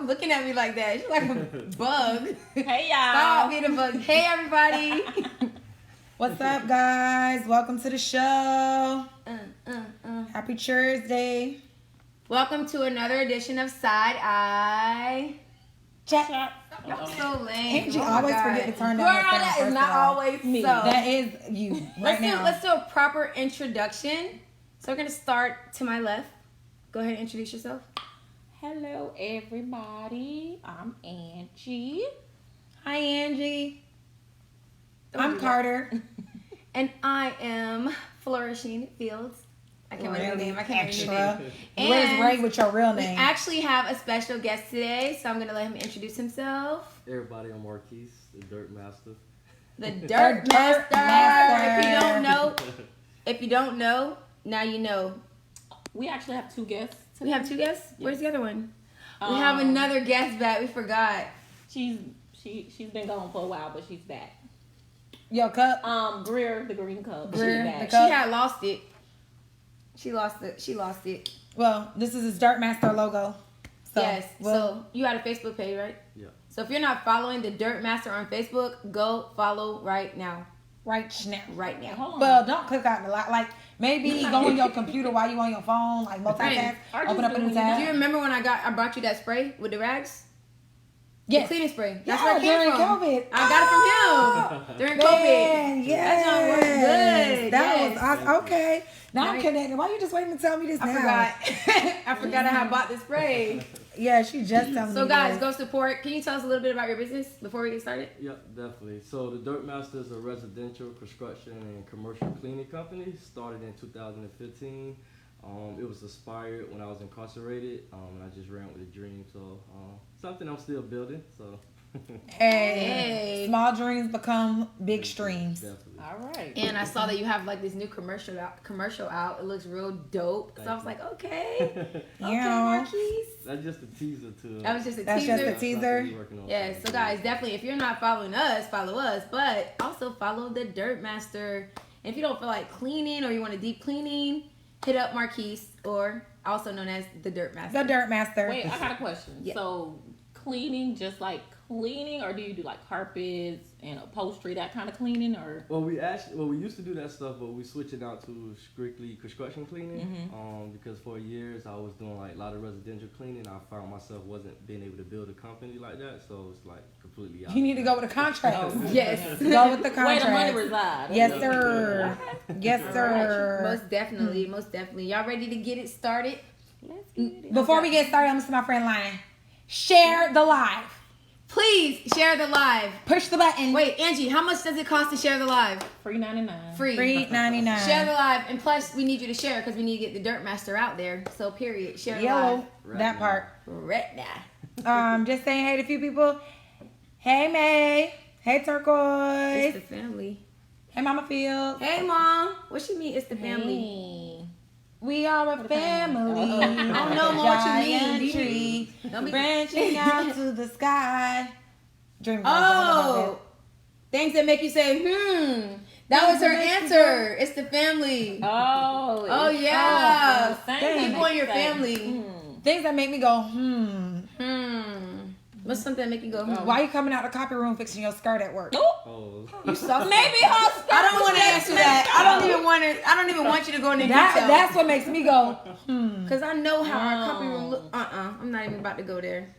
Stop looking at me like that. She's like a bug. Hey, y'all. Stop being a bug. Hey, everybody. What's up, guys? Welcome to the show. Happy Thursday. Welcome to another edition of Side Eye. Chat. Y'all so lame. Angie Oh my always God. forget to turn Girl, down the sound, that first is not of all. always Me. so. That is you right now. Let's do a proper introduction. So we're going to start to my left. Go ahead and introduce yourself. Hello, everybody. I'm Angie. Hi, Angie. Don't I'm do that. Carter. And I am Flourishing Fields. I can't remember your name. I can't remember your Extra. name. Where's And Ray with your real We name? actually have a special guest today, so I'm going to let him introduce himself. Everybody, I'm Marquise, the Dirt Master. The Dirt Dirt Master. Master. If you don't know, now you know. We actually have two guests. We have two guests? Where's the other one? We have another guest back. We forgot. She's been gone for a while, but she's back. Your cup. Greer, the green cup. Greer, she's the back. cup. She had lost it. She lost it. Well, this is his Dirt Master logo. So, Yes. well, So you had a Facebook page, right? Yeah. So if you're not following the Dirt Master on Facebook, go follow right now. right now. Right now. Hold on. Well, don't click out the lot. Like, maybe go on your computer while you on your phone. Like, multitask. Or Open just up a do new it. tab. Do you remember when I brought you that spray with the rags? Yes. The cleaning spray. That's Yeah, where it came during from. COVID. I got it from him during COVID. Man, yes. That joint worked good. That Yes. was awesome. Okay. Now I'm Right. connected. Why you just waiting to tell me this I now? forgot. I forgot I had bought the spray. Yeah, she just telling me. So guys, this. go support. Can you tell us a little bit about your business before we get started? Yep, definitely. So the Dirt Master is a residential construction and commercial cleaning company. Started in 2015. It was inspired when I was incarcerated, and I just ran with a dream. So something I'm still building. So Hey, small dreams become big streams. definitely. All right. And I saw that you have like this new commercial out. It looks real dope. So I was like, okay, Yeah. Marquise. That's just a teaser to. That was just a That's teaser. just a teaser. Yeah, so guys, definitely, if you're not following us, follow us. But also follow the Dirt Master. And if you don't feel like cleaning or you want a deep cleaning, hit up Marquise, or also known as the Dirt Master. The Dirt Master. Wait, I got a question. Yeah. So, cleaning, just like cleaning, or do you do like carpets and upholstery, that kind of cleaning, or? Well, we used to do that stuff, but we switched it out to strictly construction cleaning. Because for years I was doing like a lot of residential cleaning. I found myself wasn't being able to build a company like that, so it's like completely out. You need to go with a contract. Oh, Yes. Go with the Where the money contract. reside. Yes, sir. Yes, sir. Most definitely, most definitely. Y'all ready to get it started? Let's get it. Before we get started, I'm going to see my friend Lion. Share the live. Please share the live. Push the button. Wait, Angie, how much does it cost to share the live? Free 99. Free. Free 99. Share the live, and plus we need you to share because we need to get the Dirt Master out there. So period. Share the Yellow. live. Right That now. part. Right now. Just saying hey to a few people. Hey, May. Hey, It's the Turquoise. family. Hey, Mama Fields. Hey, Mom. What you mean? It's the family. Hey. We are a family. I don't know what you mean. Giant Do you- tree Don't be- branching out to the sky. Dream Oh, things that make you say, That was her answer. It's the family. Oh. Oh, it's- yeah. oh, same People in your thing. family. Things that make me go, What's something that make you go, Why you coming out the copy room fixing your skirt at work? Oh. You suck. Maybe her skirt I don't was want to just answer that. I don't even want you to go into detail. That's what makes me go, Because I know how our copy room look. I'm not even about to go there.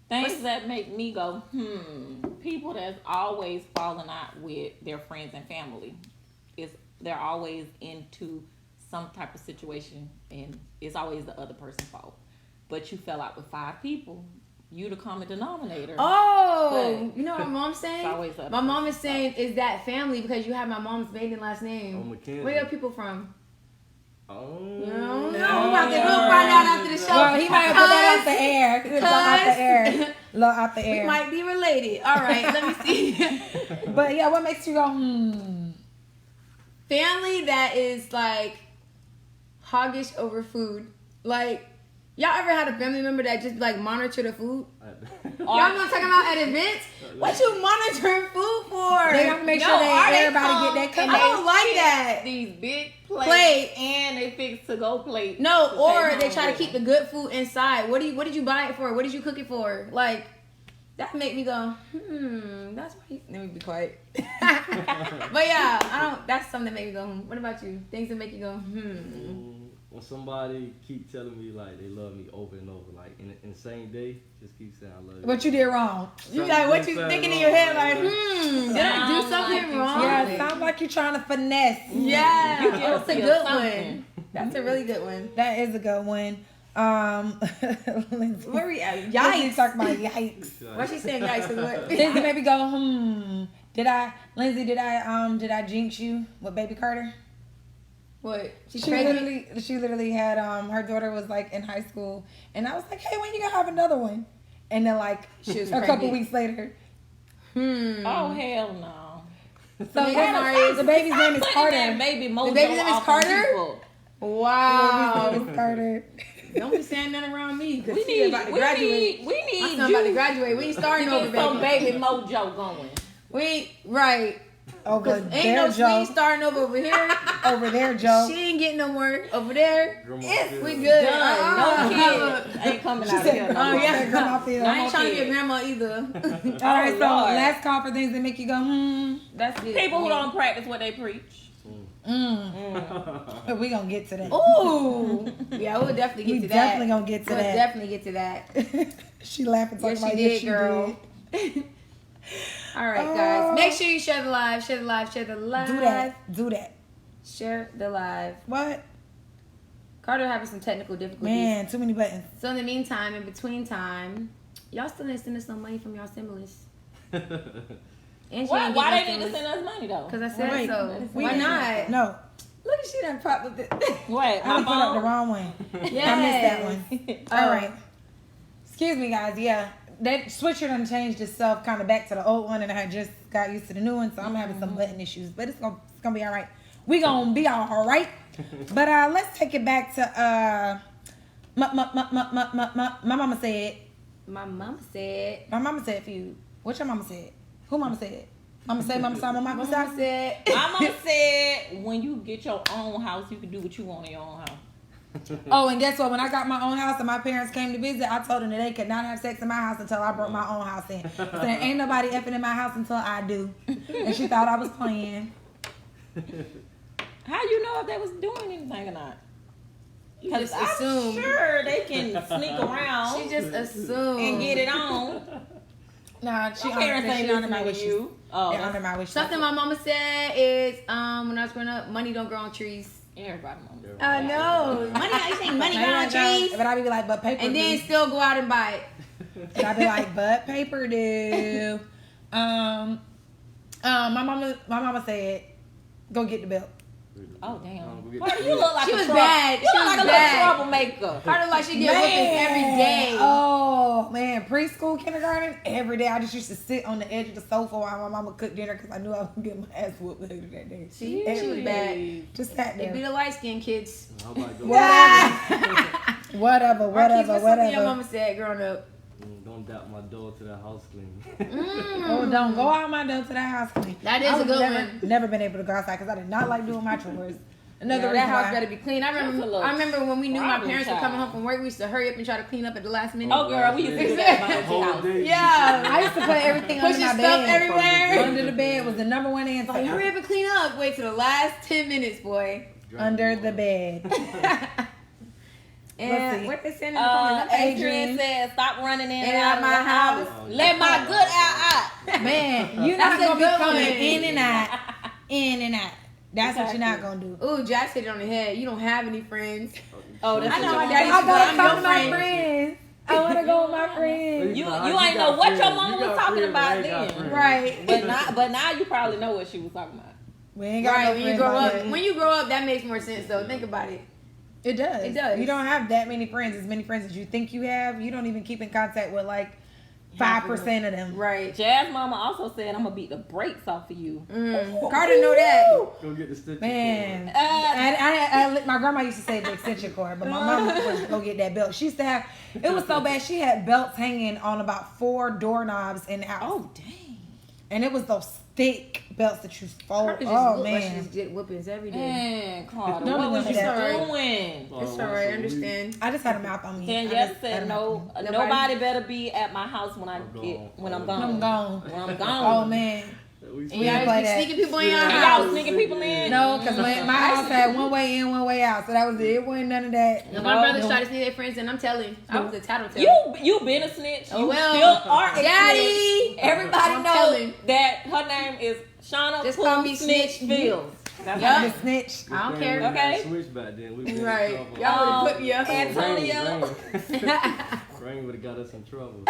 Things that make me go, people that's always falling out with their friends and family. They're always into some type of situation, and it's always the other person's fault. But you fell out with 5 people. You the common denominator. Oh, But you know what my mom's saying? it's always the other My mom is person's saying, is that family because you have my mom's maiden last name. Oh, Mackenzie. Where are people from? Oh. No, we'll find out after the show. well, he might have put that out the air. Look out the air. Look out the We air. might be related. All right, let me see. But yeah, what makes you go, Family that is like hoggish over food. Like, Y'all ever had a family member that just like monitor the food? Or- Y'all know what I'm talking about at events? What you monitoring food for? They gotta make sure or that they everybody come get that and I cut. don't like that. These big plates Plate. and they fix to go plate. No, to or take they home try to with keep them. the good food inside. What did you buy it for? What did you cook it for? Like that make me go, that's why let me be quiet. But yeah, that's something that make me go, What about you? Things that make you go, When somebody keep telling me like they love me over and over, like in the same day, just keep saying I love you. What you did wrong? You like what you thinking in your head like, Like, did I do Sound something like you wrong? tried. Yeah, sounds like you're trying to finesse. Yeah, You that's a guilty of good something. one. That's a really good one. That is a good one. Lindsay, Where we at? Lindsay Yikes. talking about yikes. Why she saying yikes? 'Cause what? Lindsay maybe go, Did I jinx you with baby Carter? What? She's She pregnant? literally had her daughter was like in high school, and I was like, hey, when you gonna have another one? And then like She was a couple pregnant. weeks later, Oh hell no! so Yeah, the baby's name is Putting Carter. that baby mojo The baby's name is off on Carter? people. Wow. The baby's name is Carter. Don't be saying nothing around me. Cause We she need, about to we graduate. need, we My need son about to you graduate. We ain't to starting over, get some baby. baby mojo going. We ain't right. Over Ain't there, no Joe. sweet starting over here. Over there, Joe. She ain't getting no more over there. Grandma Yes, Phil. we good. Done. No kids ain't coming She out of said, here. "Oh No yeah, more. Grandma Phil." I ain't trying to be a kids. grandma either. All right, so Lord. last call for things that make you go, That's it. People who don't practice what they preach. We gonna get to that. Ooh. Yeah, we'll definitely We get to that. definitely gonna get to We'll that. definitely get to that. She laughing, talking Yes, she about did, girl. did. All right, Oh. guys. Make sure you share the live. Share the live. Share the live. Do that. Share the live. What? Carter having some technical difficulties. Man, too many buttons. So in the meantime, in between time, y'all still didn't send us no money from y'all stimulus. And she Why, ain't why getting they need to stimulus. send us money though? Cause I said Wait, so. we Why didn't. not? No, Look at she done popped up. Wait, I my put up the phone. wrong one. Yes. I missed that one. Oh. All right. Excuse me, guys. Yeah, that switcher done changed itself kind of back to the old one, and I just got used to the new one, so I'm having some button issues, but it's gonna be all right. We gonna be all right. But let's take it back to my mama said. My mama said. My mama said for you. What your mama said? Who mama said? Mama said, mama saw, mama My said. mama said. My mom said when you get your own house, you can do what you want in your own house. Oh, and guess what? When I got my own house and my parents came to visit, I told them that they could not have sex in my house until I brought my own house in. So there ain't nobody effing in my house until I do. And she thought I was playing. How you know if they was doing anything or not? You just I'm assume. sure they can sneak around She just assumed. and get it on. Nah, she My parents ain't honored my listening to wishes. you. Oh, They that's honored my wishes. Something my mama said is when I was growing up, money don't grow on trees. everybody. Mom. I know. Money, I think money grow on trees. But I be like, but paper And then do. still go out and buy it. And I be like, but paper do. My mama said, go get the belt. Oh damn. Go get Carter, the you look like She a was trouble. bad. You She look was like a bad. little troublemaker. Carter like she get whippings every day. Oh man, preschool, kindergarten, every day. I just used to sit on the edge of the sofa while my mama cooked dinner because I knew I was gonna get my ass whooped later that day. She was bad. Just sat They be there. the light skinned kids. How about go? Whatever, Marquise, what's something your whatever. mama said growing up? Don't doubt my door to the house clean. Oh, don't go out my door to the house clean. That is I a was good never, one. Never been able to go outside because I did not like doing my chores. Another Yeah, reason that house why. better be clean. I That's a remember. little I remember when we knew my problem parents were coming child. home from work. We used to hurry up and try to clean up at the last minute. Oh girl, we used to do that The at my whole house. day. Yeah, I used to put everything under pushing my stuff bed. everywhere. Under the bed was the number one answer. Like, hurry up and clean up. Wait till the last 10 minutes, boy. Under the bed. Let's And see. what they saying in the comments? Adrian said, "Stop running in and And out of my house. Oh, Let my good out." Man, you're That's not a gonna be good coming one. in and out, in and out. That's what you're not gonna do. Ooh, Jack hit it on the head. You don't have any friends. Oh, that's I know what my your daddy mama- I gotta I'm come your with my friend. friends. I wanna go with my friends. You Nah, ain't know got what your friends. mama You was got talking friends, about I ain't got then. friends. Right. But now you probably know what she was talking about. We ain't got Right. no When you friends grow like up, that. when you grow up, that makes more sense though. Think about it. It does. It does. You don't have that many friends, as many friends as you think you have. You don't even keep in contact with like 5% of them. Right. Jazz mama also said, I'm gonna beat the brakes off of you. Carter know that. Go get the stitch. Man, I my grandma used to say the extension cord, but my mom was go get that belt. She used to have. It was so bad. She had belts hanging on about 4 doorknobs in the house. Oh dang. And it was those thick belts that you fold. Carter just Oh look like she man, just get whoopings every day. Man, Carter, Don't what was do you that. doing? It's alright, I understand. I just had a mouth on me. Danielle said, "No, Nobody- nobody better be at my house when I'm gone. I'm gone. When I'm gone. Oh man. We And didn't y'all play be that. sneaking people in your And house. y'all sneaking people in? No, because my house had one way in, one way out, so that was it. It wasn't none of that. And my brothers try to sneak their friends, and I'm telling, I was a tattletale. You been a snitch. Oh, You well. still are a Daddy! snitch. Everybody I'm knows telling. that her name is Shauna Just call Pooh me Snitch Snitch. Fields. That's Yup. her The snitch. I don't care. Okay. Switch back then. We been Right. in trouble. Y'all would've put me up. Antonio. Rain would have got us in trouble.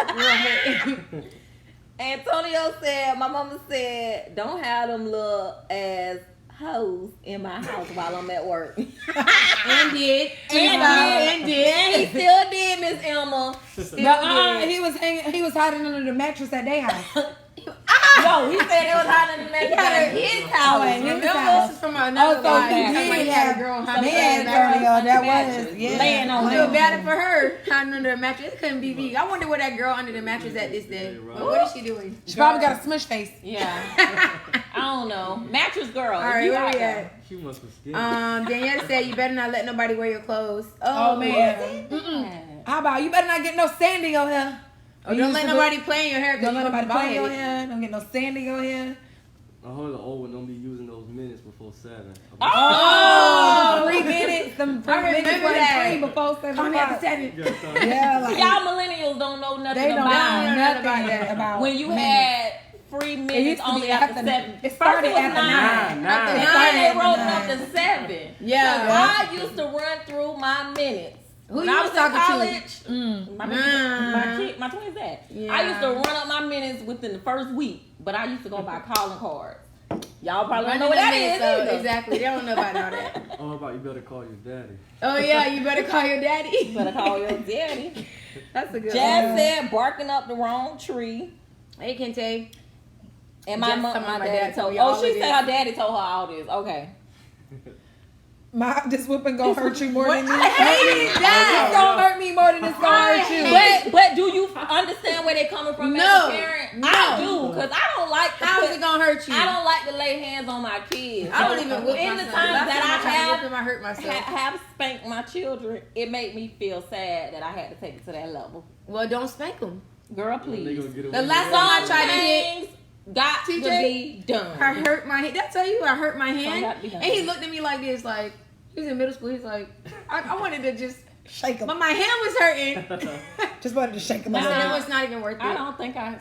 Antonio said, my mama said, don't have them little ass hoes in my house while I'm at work. And did. And he still did, Miss Emma. But he was hiding under the mattress at their house. No, he said it was hot in the mattress at his house. at his Remember, house. this is from another Oh, so life. he Talking did about he have had a girl hiding man, under the mattress. Antonio, that mattress. was, yeah. Laying on I feel him. bad for her hiding under the mattress. It couldn't be me. I wonder what that girl under the mattress at this day. Right. What is she doing? She probably got a smush face. Yeah. I don't know. Mattress girl. All right, you where out we there. at? She must have skipped. Danielle said you better not let nobody wear your clothes. Oh, man. Who said that? How about you better not get no sand in your hair. Oh, don't let nobody play in your hair. Don't let nobody play in your hair. hair. Don't get no sand in your hair. I heard the old one don't be using those minutes before 7. Oh, 3 minutes. Them 3 I minutes remember wasn't that. free before 7 Call me o'clock. after 7. You gotta start- Yeah, like, Y'all millennials don't know nothing they don't about know nothing nothing about that. about when you minutes. had free It minutes used to be only after 7. It First started it was after 9. 9. Nine. It Then started they after rolled it up 9. to 7. Yeah. So I used to run through my minutes. Who When you I was was in talking to? college, Mm. my twins dad. Yeah. I used to run up my minutes within the first week, but I used to go by calling cards. Y'all probably don't know what that is either. Exactly. They don't know about all that. Oh, about you better call your daddy. Oh, yeah. You better call your daddy. Better call your daddy. That's a good Jazz one. said barking up the wrong tree. Hey, Kente. And my Just mom, tell my my daddy dad told. told you all Oh, she of said this. her daddy told her all this. Okay. This whooping gonna hurt you more than me. I hated that. It's gonna hurt me more than it's gonna I hurt you. hate But do you understand where they're coming from No. as a parent? No. I do, because I don't like to How is put- it gonna hurt you? I don't like to lay hands on my kids. I don't even whoop in my the son. times Last that time I tried to I whoop him, I hurt myself. have spanked my children, it made me feel sad that I had to take it to that level. Well, don't spank him. Girl, They please. gonna get away The with last it. time I Some tried to hit, things got to TJ, be done. I hurt my hand. Did I tell you I hurt my hand? got to be done. And he looked at me like this, like, he was in middle school. He's like, I wanted to just, Shake him. but my hand was hurting. Just wanted to shake him a I little said bit. it was not even worth it. I don't think I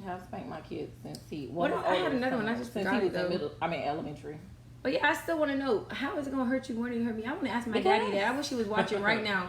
have spanked my kids since he. What Well, if my I had oldest another one? I son, just since forgot he it, was in though. elementary. But yeah, I still want to know, how is it going to hurt you more than you hurt me? I want to ask my Because- daddy that. I wish he was watching right now.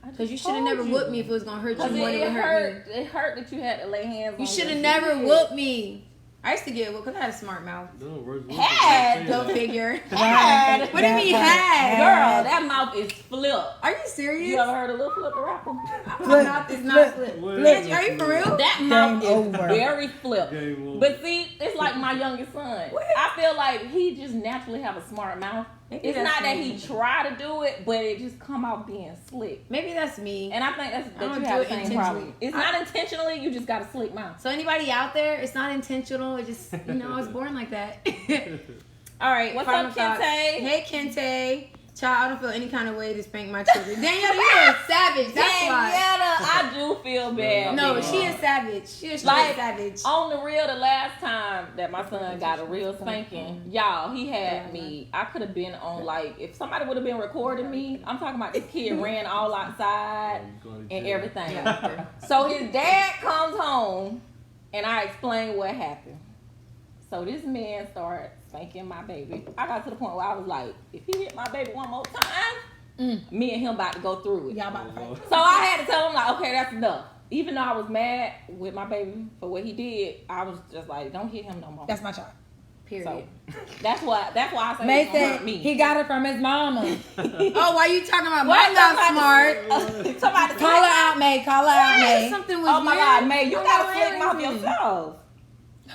I Because just you should have told never whooped me if it was going to hurt you Because more than it it hurt me. hurt. It hurt that you had to lay hands on You should have your never kids. whooped me. I used to get whooped because I had a smart mouth. Them words- Had. Go figure. Had. What do you mean That had? Girl, that mouth is flipped. Are you serious? You ever heard of Lil Flip the rapper? My mouth is not flipped. Flip. Angie, are you for real? That mouth is over. very flipped. Game over. But see, it's like my youngest son. What? I feel like he just naturally have a smart mouth. Maybe It's that's not that me. he try to do it, but it just come out being slick. Maybe that's me. And I think I that don't you do have it the same intentionally. problem. It's not intentionally, you just got a slick mouth. So anybody out there, it's not intentional. It just, I was born like that. All right. What's final up, thoughts. Kente? Hey, Kente. Child, I don't feel any kind of way to spank my children. Danielle, you're a savage. That's why. Daniela, I do feel bad. No, man. she is savage. She is Like, straight savage. On the real, the last time that my son got a real spanking, y'all, he had me. I could have been on, like, if somebody would have been recording me, I'm talking about this kid ran all outside and everything. Yeah. So his dad comes home, and I explain what happened. So this man started spanking my baby. I got to the point where I was like, if he hit my baby one more time, me and him about to go through it. Y'all about to fight. So I had to tell him, like, okay, that's enough. Even though I was mad with my baby for what he did, I was just like, don't hit him no more. That's my child. Period. So that's why I say May it's gonna hurt said me. he got it from his mama. Oh, why you talking about Why my mouth smart? Somebody Call her out, May. Call her out, May. Something was Oh my weird. God, May, you I gotta got flick mouth earrings in. yourself.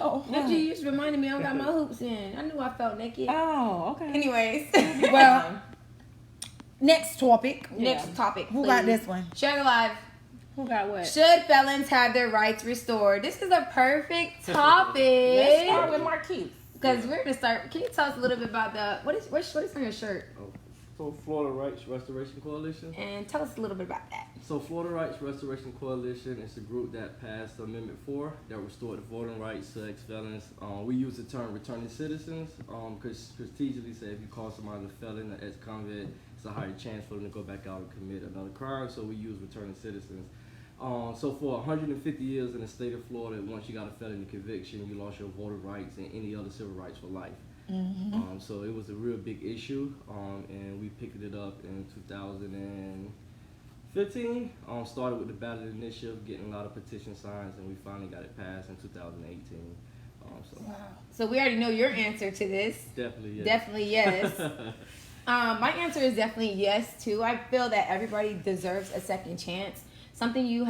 Oh, Look, you just reminded me I don't got my hoops in. I knew I felt naked. Oh, okay. Anyways, well, next topic. next topic. Who got please. this one? Share the live. Who got what? Should felons have their rights restored? This is a perfect topic. Let's start with Marquise. Because we're gonna start. Can you tell us a little bit about what is on your shirt? So Florida Rights Restoration Coalition. And tell us a little bit about that. So Florida Rights Restoration Coalition is a group that passed Amendment 4 that restored the voting rights to ex-felons. We use the term returning citizens because strategically say if you call somebody a felon, an ex-convict, it's a higher chance for them to go back out and commit another crime. So we use returning citizens. So for 150 years in the state of Florida, once you got a felony conviction, you lost your voting rights and any other civil rights for life. Mm-hmm. So it was a real big issue, and we picked it up in 2015. Started with the ballot initiative, getting a lot of petition signs, and we finally got it passed in 2018. Wow. So we already know your answer to this. Definitely yes. Definitely yes. My answer is definitely yes too. I feel that everybody deserves a second chance. Something you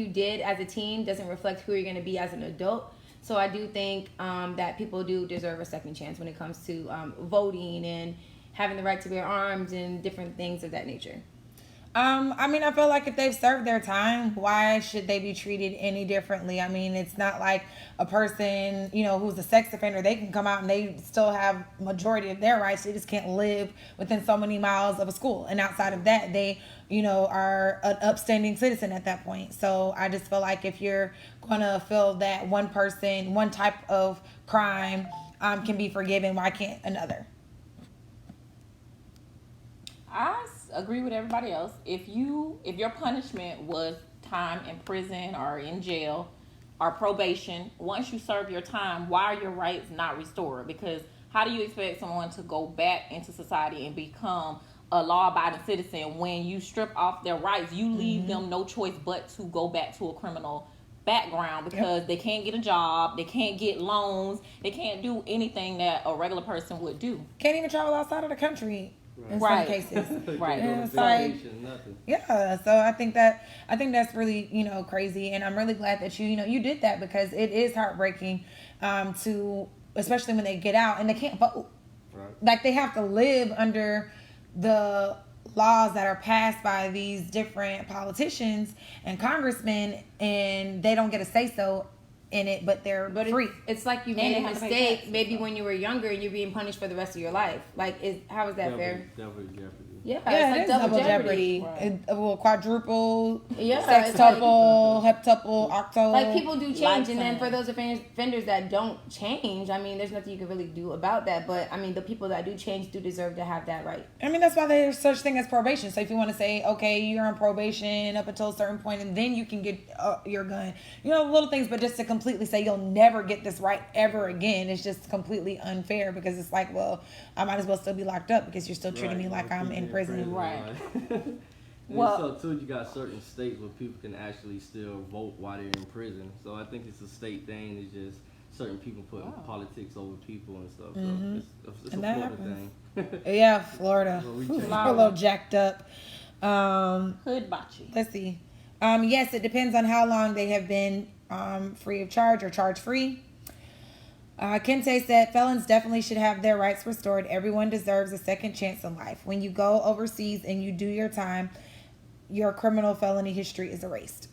did as a teen doesn't reflect who you're going to be as an adult. So I do think that people do deserve a second chance when it comes to voting and having the right to bear arms and different things of that nature. I mean, I feel like if they've served their time, why should they be treated any differently? I mean, it's not like a person, who's a sex offender, they can come out and they still have majority of their rights. They just can't live within so many miles of a school. And outside of that, they, are an upstanding citizen at that point. So I just feel like if you're going to feel that one person, one type of crime can be forgiven, why can't another? I agree with everybody else. If your punishment was time in prison or in jail or probation, once you serve your time, why are your rights not restored? Because how do you expect someone to go back into society and become a law-abiding citizen when you strip off their rights? You leave them no choice but to go back to a criminal background because they can't get a job, they can't get loans, they can't do anything that a regular person would do. Can't even travel outside of the country. In Right. some cases. Right. Yeah, Vacation, sorry. nothing. Yeah, so I think that's really crazy, and I'm really glad that you did that because it is heartbreaking to, especially when they get out and they can't vote. Right. Like they have to live under the laws that are passed by these different politicians and congressmen, and they don't get a say so in it, but they're free. It's like you And made they a have to pay mistake taxes. maybe when you were younger and you're being punished for the rest of your life. Like, how is that fair? Double jeopardy. Yeah, Yeah, it's it like is double jeopardy. Right. It will quadruple, Yeah, sextuple, heptuple, octuple. Like people do change, and then Lifetime. for those offenders that don't change, I mean, there's nothing you can really do about that. But I mean, the people that do change do deserve to have that right. I mean, that's why there's such thing as probation. So if you want to say, okay, you're on probation up until a certain point, and then you can get your gun, little things. But just to completely say you'll never get this right ever again, it's just completely unfair because it's like, well, I might as well still be locked up because you're still treating me like I'm in prison. Right. Well, so too, you got certain states where people can actually still vote while they're in prison. So I think it's a state thing. It's just certain people putting politics over people and stuff. So it's And a that Florida happens. thing. Yeah, Florida. Well, we Ooh, changed we're a little jacked up. Hood bocce. Let's see. Yes, it depends on how long they have been free of charge or charge free. Kente said felons definitely should have their rights restored. Everyone deserves a second chance in life. When you go overseas and you do your time, your criminal felony history is erased.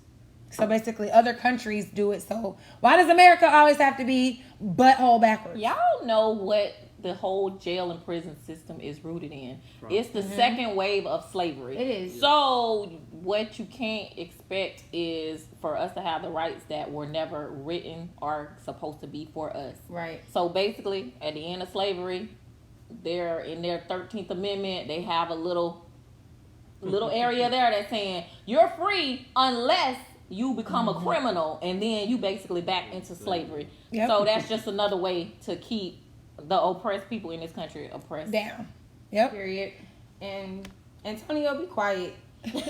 So basically, other countries do it. So why does America always have to be butthole backwards? Y'all know what the whole jail and prison system is rooted in. Right. It's the second wave of slavery. It is. So what you can't expect is for us to have the rights that were never written or supposed to be for us. Right. So basically, at the end of slavery, they're in their 13th Amendment. They have a little area there that's saying you're free unless you become a criminal, and then you basically back into slavery. Yep. So that's just another way to keep the oppressed people in this country oppressed. Down. Yep. Period. And Antonio, be quiet.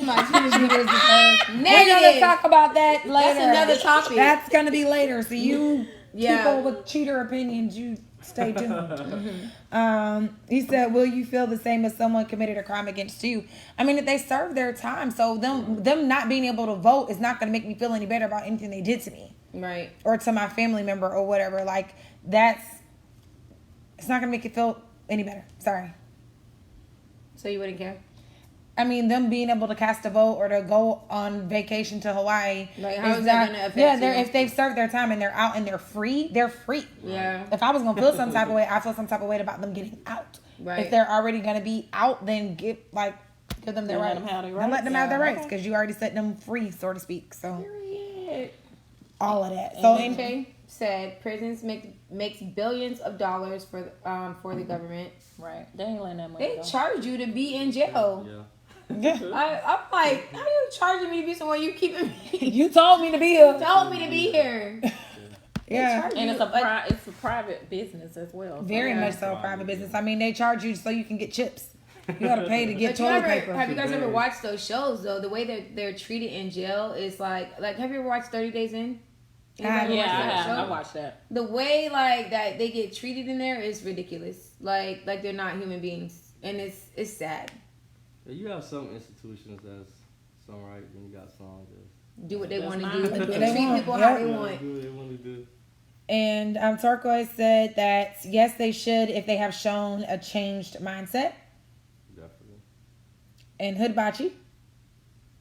My Teenage Mutant Ninja Turtles. We're Negative. gonna talk about that later. That's another topic. That's gonna be later. So you Yeah. people with cheater opinions, you Stay tuned. He said, "Will you feel the same if someone committed a crime against you?" I mean, if they served their time, so them not being able to vote is not going to make me feel any better about anything they did to me, Right. or to my family member or whatever. Like it's not going to make it feel any better. Sorry. So you wouldn't care? I mean, them being able to cast a vote or to go on vacation to Hawaii. Like, how is that going to affect you? If they've served their time and they're out and they're free, they're free. Yeah. If I was going to feel some type of way, I feel some type of way about them getting out. Right. If they're already going to be out, then give them their rights. Let them have their rights, because you already set them free, so to speak. So, Period. all of that. So So, NJ said prisons makes billions of dollars for the government. Right. They ain't letting that money They go. charge you to be in jail. Yeah. I'm like, how you charging me to be somewhere you keeping me? you told me to be here. Told me to be here. Yeah. And it's a private business as well. So Very much so, private business. I mean, they charge you so you can get chips. You gotta pay to get But toilet paper. have you guys ever watched those shows though? The way they're treated in jail is like have you ever watched 30 Days In? Anybody watch that show? I watched that. The way that they get treated in there is ridiculous. Like they're not human beings, and it's sad. Yeah, you have some institutions that's some right, then you got some that Do what they want to not. do. What Treat they want. people how Yep. they do want. what they want to do. And Turquoise said that yes, they should if they have shown a changed mindset. Definitely. And Hoodbachi.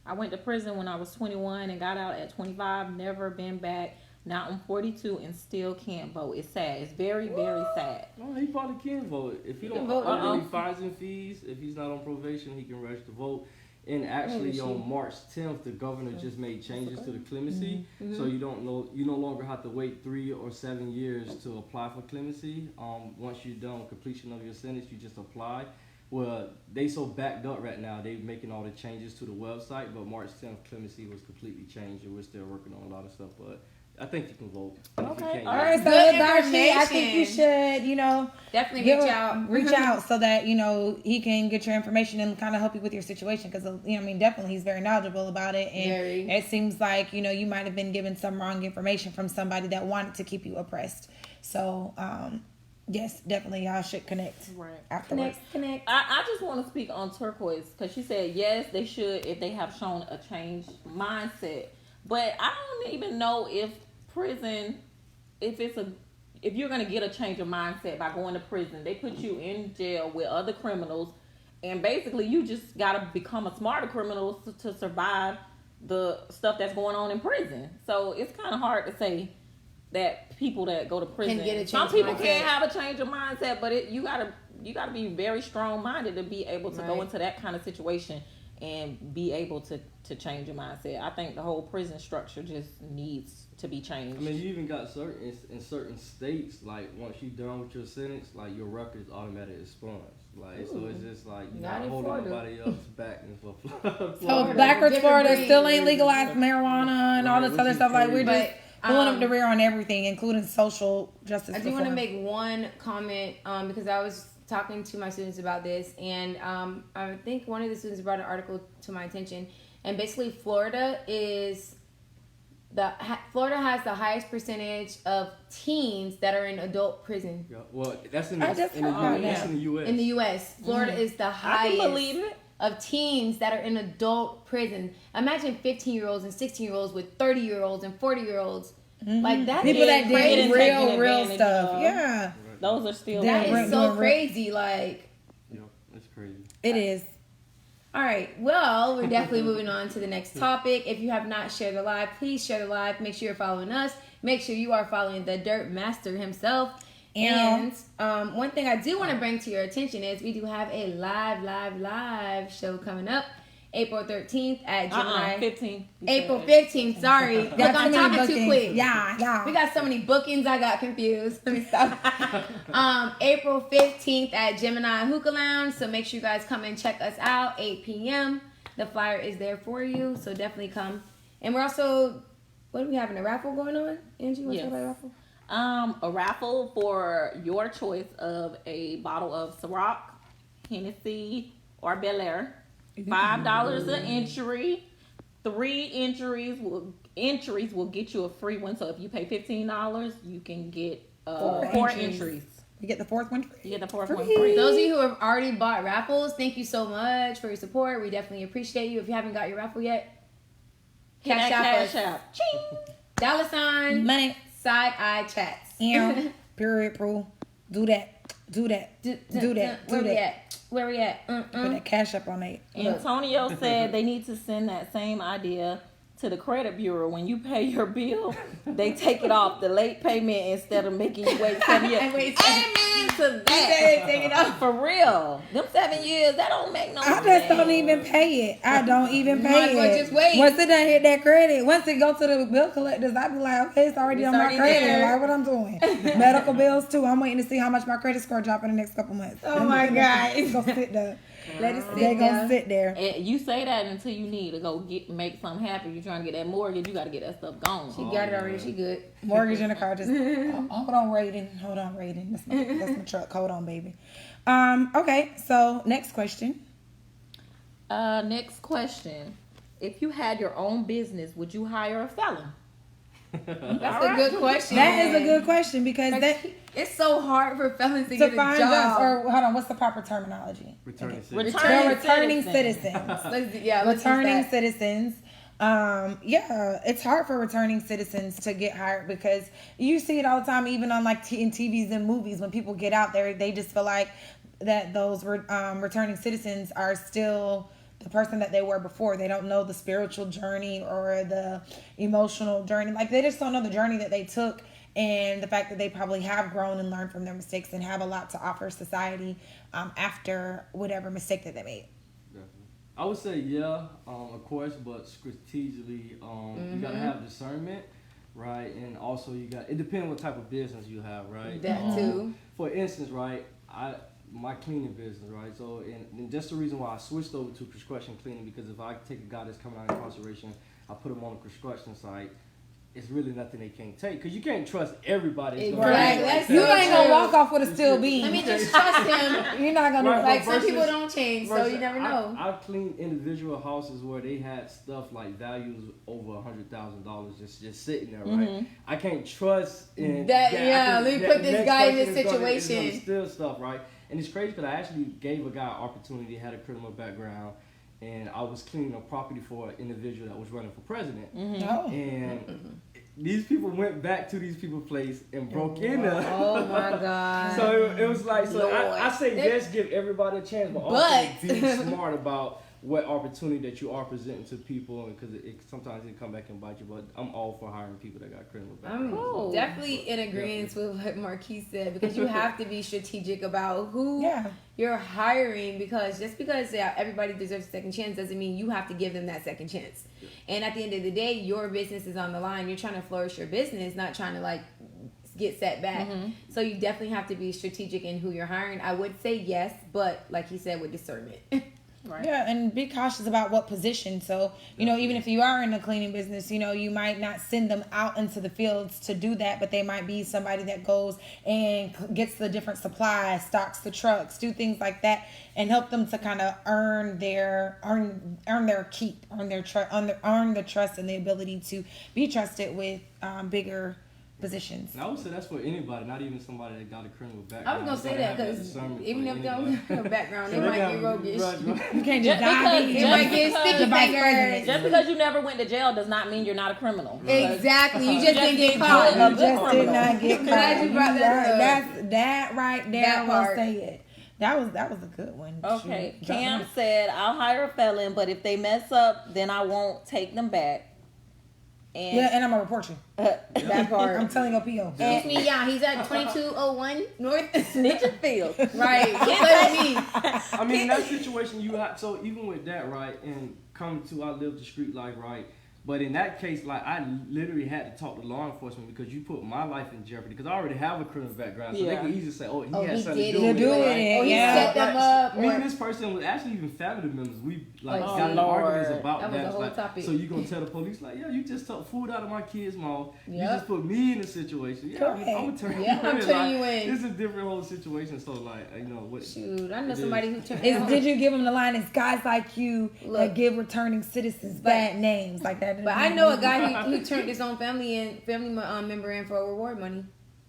I went to prison when I was 21 and got out at 25. Never been back. Now I'm 42 and still can't vote. It's sad. It's very, very sad. No, he probably can vote. If he don't vote. owe any fines and fees, if he's not on probation, he can register to vote. And actually, on March 10th, the governor just made changes to the clemency, so you no longer have to wait 3 or 7 years to apply for clemency. Once you're done with completion of your sentence, you just apply. Well, they so backed up right now, they're making all the changes to the website, but March 10th, clemency was completely changed, and we're still working on a lot of stuff, but I think you can vote. And if you Okay. can't, All you right, so Good Hoodbachi, I think you information. should, Definitely reach out. reach out so that he can get your information and kind of help you with your situation, because definitely he's very knowledgeable about it, and Very. it seems like you might have been given some wrong information from somebody that wanted to keep you oppressed. So yes, definitely y'all should connect Right. afterwards. Connect. I just want to speak on Turquoise because she said yes, they should if they have shown a changed mindset. But I don't even know if prison, if you're gonna get a change of mindset by going to prison. They put you in jail with other criminals, and basically you just gotta become a smarter criminal to survive the stuff that's going on in prison. So it's kind of hard to say that people that go to prison, Can get a change some of people mindset. can't have a change of mindset, but you gotta be very strong minded to be able to go Right. into that kind of situation and be able to change your mindset. I think the whole prison structure just needs to be changed. I mean, you even got in certain states, like once you're done with your sentence, like your record is automatically expunged. Like so, it's just like you're Not not in holding Florida. nobody else back and for So Florida, backwards different Florida breed. still ain't legalized marijuana and all Right, this which other is stuff. Like we're crazy. just But, pulling up the rear on everything, including social justice. I do want to reform. make one comment because I was talking to my students about this, and I think one of the students brought an article to my attention, and basically Florida has the highest percentage of teens that are in adult prison Yeah, well, that's in I the, just in the, heard U- that's that. in the U.S. in the U.S. Florida is the I highest can believe it. of teens that are in adult prison. Imagine 15-year-olds and 16-year-olds with 30-year-olds and 40-year-olds. Like that People is that crazy. did Taking real advantage stuff. of. Yeah, Those are still They're That doing is so real- crazy. Like. Yeah, that's crazy. it is. All right. Well, we're definitely moving on to the next topic. If you have not shared the live, please share the live. Make sure you're following us. Make sure you are following the Dirt Master himself. And one thing I do want to bring to your attention is we do have a live show coming up April 13th at Gemini. 15. April 15th. Sorry. Got I'm too many talking too bookings. quick. Yeah. We got so many bookings, I got confused. Let me stop. April 15th at Gemini Hookah Lounge. So make sure you guys come and check us out. 8 p.m. The flyer is there for you. So definitely come. And we're also, what are we having? A raffle going on? Angie, what's Yes. about a raffle? A raffle for your choice of a bottle of Ciroc, Hennessy, or Bel Air. $5 an entry. 3 entries will get you a free one. So if you pay $15, you can get 4 entries. We get the fourth one free. You get the fourth one Free. free. Those of you who have already bought raffles, thank you so much for your support. We definitely appreciate you. If you haven't got your raffle yet, Hit that Cash cash App out. $, Money. side eye chats. Yeah. Period, Prue. Do that. Do that. Do that. Where Do we that. at? Where we at? Put that cash up on it. Antonio said they need to send that same idea to the credit bureau. When you pay your bill, they take it off the late payment instead of making you wait 7 years. And wait, Amen to that. take it off. For real. Them 7 years, that don't make no sense. I just don't even pay it. I don't even Might pay as well it. just wait. Once it done hit that credit, once it go to the bill collectors, I be like, okay, it's already It's on my already credit. there. Like what I'm doing. Medical bills too. I'm waiting to see how much my credit score drop in the next couple months. Oh my God. It's gonna sit there. Let it They sit gonna down. sit there. And you say that until you need to go make something happen. You're trying to get that mortgage, you got to get that stuff gone. She got it already. She good. Mortgage in the car. Just hold on, Raiden. Hold on, Raiden. That's my truck. Hold on, baby. Okay. So next question. Next question. If you had your own business, would you hire a felon? That's a good question. That is a good question because that It's so hard for felons to to get a find job. us or hold on. What's the proper terminology? Returning They're returning citizen. citizens. Let's use Returning that. citizens. Yeah, it's hard for returning citizens to get hired because you see it all the time, even on like in TVs and movies. When people get out there, they just feel like that those returning citizens are still the person that they were before. They don't know the spiritual journey or the emotional journey. Like they just don't know the journey that they took, and the fact that they probably have grown and learned from their mistakes and have a lot to offer society after whatever mistake that they made. I would say yeah, of course, but strategically, you gotta have discernment, right? And also it depends what type of business you have, right? That too. For instance, right, my cleaning business, right? So, and that's the reason why I switched over to construction cleaning, because if I take a guy that's coming out of incarceration, I put him on a construction site, it's really nothing they can't take, because you can't trust everybody. Exactly. Right. You ain't gonna walk off with a steel beam. Let me just trust him. You're not gonna Right, Like but some people versus- don't change, so versus you never know. I've cleaned individual houses where they had stuff like values over $100,000 just sitting there, right? I can't trust in That- yeah, let me put this next guy in person this is gonna situation. steal stuff, right? And it's crazy because I actually gave a guy an opportunity, had a criminal background, and I was cleaning a property for an individual that was running for president. Oh. And these people went back to these people's place and broke in there. Oh my God. So it was like, so Lord. I say yes, give everybody a chance, but also be smart about what opportunity that you are presenting to people, because sometimes it come back and bite you. But I'm all for hiring people that got criminal backgrounds. I'm Cool. definitely in agreement with what Marquise said, because you have to be strategic about who you're hiring, because just because everybody deserves a second chance doesn't mean you have to give them that second chance. And at the end of the day, your business is on the line. You're trying to flourish your business, not trying to like get set back. So you definitely have to be strategic in who you're hiring. I would say yes, but like he said, with discernment. Right. Yeah, and be cautious about what position. So, even if you are in the cleaning business, you might not send them out into the fields to do that, but they might be somebody that goes and gets the different supplies, stocks the trucks, do things like that, and help them to kind of earn their keep, earn the trust and the ability to be trusted with bigger positions. And I would say that's for anybody, not even somebody that got a criminal I background. was gonna say that because even if they don't have a background, they So might got get roguish. You can't just Just dive because- in. They might get Just sticky the vice fingers. president. Just because you never went to jail does not mean you're not a criminal. Exactly. You just didn't get Just caught. a You good just did criminal. not get caught. Glad you brought that up. That's that right there. That Will part. say it. That was a good one. Okay, Shoot. Cam said, I'll hire a felon, but if they mess up, then I won't take them back. And Yeah, and I'm gonna report you. That part. I'm telling your PO. Excuse me, yeah, he's at 2201 North. Snitchfield. Right. Don't play with me. I mean, in that situation, you have, so even with that, right, and coming to, I live the street life, right, but in that case, like, I literally had to talk to law enforcement because you put my life in jeopardy, because I already have a criminal background, so they Yeah. can easily say, oh, he Oh, had he something did to do it. with Do it, it, right? Oh, he yeah. set them up. Me Or, and this person was actually even family members. We like Oh, got in Lord. arguments about That was that. the whole Like, topic. so you gonna tell the police like, yeah, you just took food out of my kid's mouth. You Yep. just put me in a situation. Yeah, I'm gonna turn Yeah, you I'm in. turning Like, you in. It's a different whole situation. So like, what? shoot, I know It somebody is. who turned. Did you give him the line? It's guys like you Look. that give returning citizens bad names like that. But I know a guy who turned his own family member in for reward money.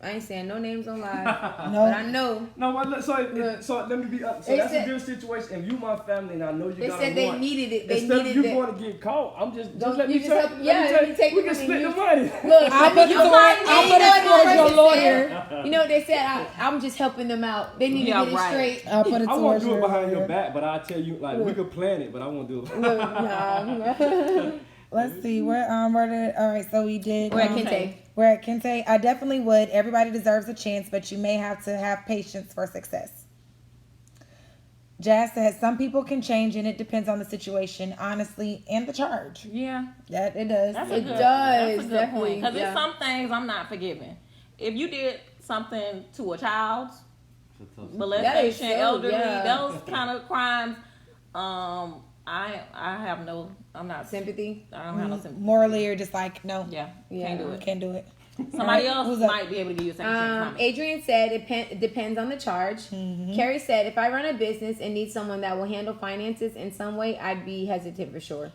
I ain't saying no names on live, No. but I know. No, but so let me be up. So They that's said- a good situation. If you my family and I know you They got said a they warrant, needed it. They instead of needed you it. going to get caught, I'm just Don't- let you me just take. help- yeah, let me take we the can money. split the You- money. Look, I'll put it towards your lawyer. You know what they said? I'm just helping them out. They need to Yeah, get it right. straight. I'll put it I won't towards do it your behind your lawyer. back, but I tell you, like we could plan it, but I won't do it. Look, nah. Let's see, where did, all right, so we did. We're at Kente. We're at Kente. I definitely would. Everybody deserves a chance, but you may have to have patience for success. Jazz says some people can change and it depends on the situation, honestly, and the charge. Yeah. That it does. That's It a good, does, That's a good definitely, point. Because yeah. there's some things I'm not forgiving. If you did something to a child, That is molestation, so- elderly, yeah. those kind of crimes, I have no, I'm not, Sympathy. I don't have no sympathy. Morally, you're just like, no, Yeah, Yeah. can't do it. can't do it. Somebody Alright, else who's up? might be able to give you a second chance. Mommy. Adrian said it depends on the charge. Carrie said if I run a business and need someone that will handle finances in some way, I'd be hesitant for sure.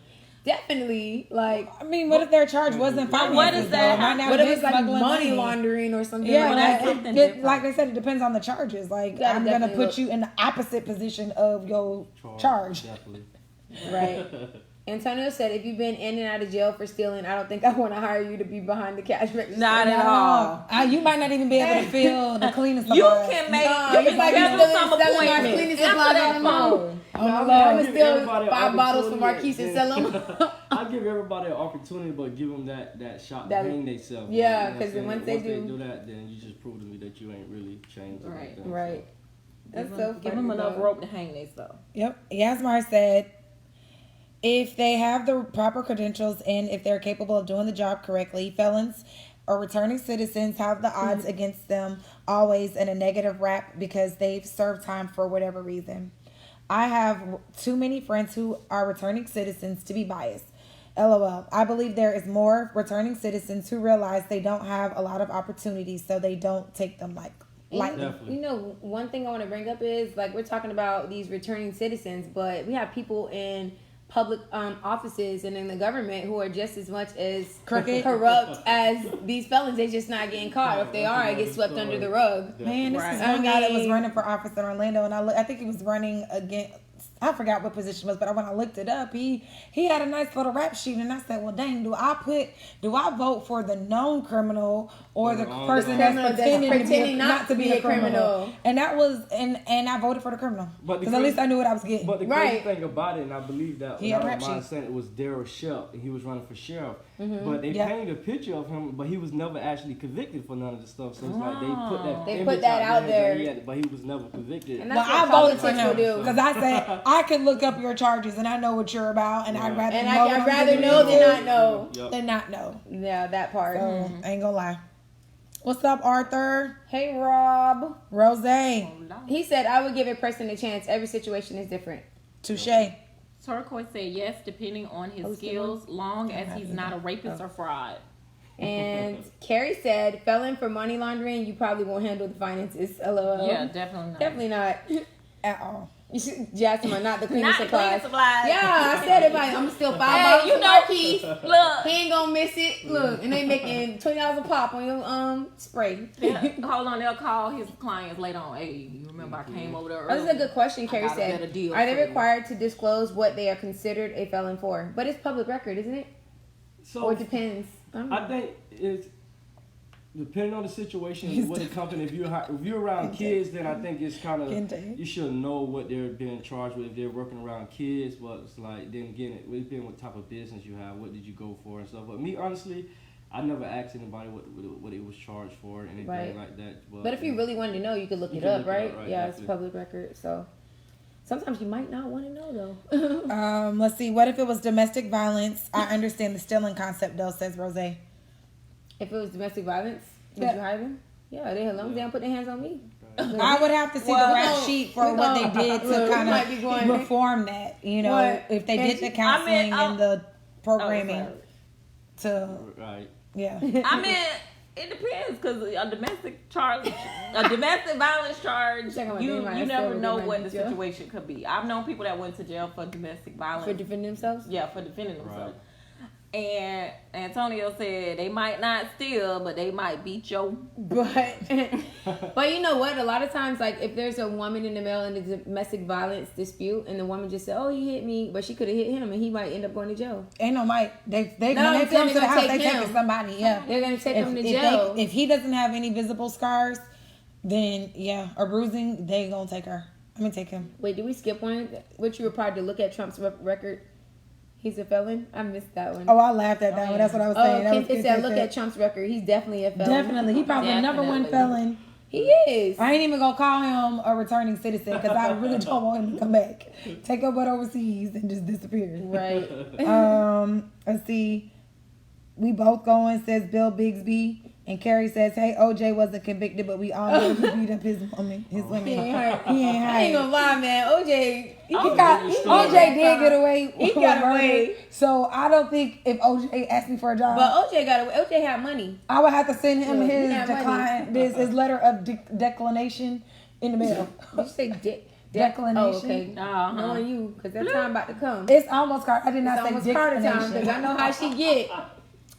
Definitely, like I mean, what if their charge wasn't finances? what is that? though? Might not what if be it's like smuggling money laundering or something Yeah, like that's that. something it, different. like they said, it depends on the charges. Like, gotta I'm going to definitely put you in the opposite position of your charge. Definitely. Right. Antonio said, if you've been in and out of jail for stealing, I don't think I want to hire you to be behind the cash register. Not at all. You might not even be able to feel the cleanest You supplies. can make, No, you you might can be schedule some selling my appointments. cleaning Answer supplies that on the phone. phone. Oh, I'm Lord. gonna Give steal everybody an 5 bottles from opportunity Marquise and sell them. I give everybody an opportunity, but give them that shot That- to hang themselves. yeah, You know 'cause what I'm once saying? they do- that, then you just prove to me that you ain't really changed. Right. Like that, Right. That's so funny. Give them enough though. rope to hang themselves. Yep. Yasmar said, if they have the proper credentials and if they're capable of doing the job correctly, felons or returning citizens have the odds against them always in a negative rap because they've served time for whatever reason. I have too many friends who are returning citizens to be biased. LOL. I believe there is more returning citizens who realize they don't have a lot of opportunities, so they don't take them lightly. Definitely. You know, one thing I want to bring up is like we're talking about these returning citizens, but we have people in public offices and in the government who are just as much as Crooked. corrupt as these felons. They just not getting caught. If they are, it gets swept under the rug. Man, this Right. is one guy that was mean- running for office in Orlando, and I think he was running against. I forgot what position it was, but when I looked it up, he had a nice little rap sheet, and I said, "Well, dang, do I vote for the known criminal or the person that's criminal that's pretending not to be a criminal?" And that was, and I voted for the criminal But the because at least I knew what I was getting. But the Right. crazy thing about it, and I believe that He when had I rap don't mind sheet. saying it was Daryl Shep, and he was running for sheriff. But they Yeah. painted a picture of him, but he was never actually convicted for none of the stuff. So it's like they put that. They image put that out there. that he had- but he was never convicted. And Well, that's I what voted for politics will him do. because I said I could look up your charges and I know what you're about, and I'd rather And know I'd what rather I'm know doing than not know. Yep. than not know. Yeah, that part. So I ain't gonna lie. What's up, Arthur? Hey, Rob. Rose? He said, I would give a person a chance. Every situation is different. Touche. Turquoise said yes, depending on his skills, long as he's not a rapist or fraud. And Carrie said, felon for money laundering, you probably won't handle the finances. LOL. Yeah, definitely not. Definitely not. At all. You should, Jasmine, not the cleaning Not the supplies. cleaning supplies. Yeah, I said it. Like, I'm still $5 Hey, you for know- Marquise. Look, He ain't gonna miss it. Look, and they making $20 a pop on your spray. hold on, they'll call his clients later on. Hey, you remember I came over there Oh, early? this is a good question, Carrie got a better said. deal Are they for you. required to disclose what they are considered a felon for? But it's public record, isn't it? So Or it depends. I don't know. I think it's depending on the situation and what the company. If you're around kids, then I think it's kind Kente. of you should know what they're being charged with if they're working around kids. But it's like then again, it depends what type of business you have. What did you go for and stuff. But me honestly, I never asked anybody what it was charged for or anything Right. like that. But if you really wanted to know, you could look You it can up, look it right? up, right, Yeah, it's definitely. public record. So sometimes you might not want to know, though. Let's see. What if it was domestic violence? I understand the stealing concept, though, says Rose. If it was domestic violence, would Yeah. you hire them? Yeah, they long as they don't put their hands on me. I would have to see Well, the we rap gon- sheet for we what gon- they did to look, we kind might be going- of reform that. You know, What? if they did the And- counseling and the programming Oh, to, right. yeah. I mean, it depends because a domestic violence charge, Check out my you name, I never still know get my what the jail. situation could be. I've known people that went to jail for domestic violence. For defending themselves? Yeah, for defending themselves. And Antonio said they might not steal, but they might beat your. But But you know what? A lot of times, like if there's a woman in the male in a domestic violence dispute, and the woman just said, "Oh, he hit me," but she could have hit him, and he might end up going to jail. ain't no mic. They No, when they I'm come saying to they're the gonna house, they take him. taking somebody. Yeah, They're gonna take him to if jail. if he doesn't have any visible scars, then yeah, or bruising, they gonna take her. I'm gonna take him. Wait, did we skip one? What you were probably to look at Trump's record? He's a felon. I missed that one. Oh, I laughed at that one. That's what I was saying. That was Kent good, said, good, look good. at Trump's record. He's definitely a felon. Definitely, he probably the number one Definitely. felon. He is. I ain't even gonna call him a returning citizen because I really don't want him to come back. Take your butt overseas and just disappear. Right. Let's see. We both going, says Bill Bigsby. And Carrie says, hey, OJ wasn't convicted, but we all know he beat up his woman. He ain't hurt. He ain't hurt. I ain't gonna lie, man. OJ OJ did get away. He with got murder. away. So I don't think if OJ asked me for a job, But OJ got away. OJ had money. I would have to send him Yeah, he his had decline, his letter of declination in the mail. Did you say dick? Declination. Oh, okay. Uh-huh. Knowing you, because that time about to come. It's almost Carter. I did not It's say almost Carter time, declination. because I know how she get.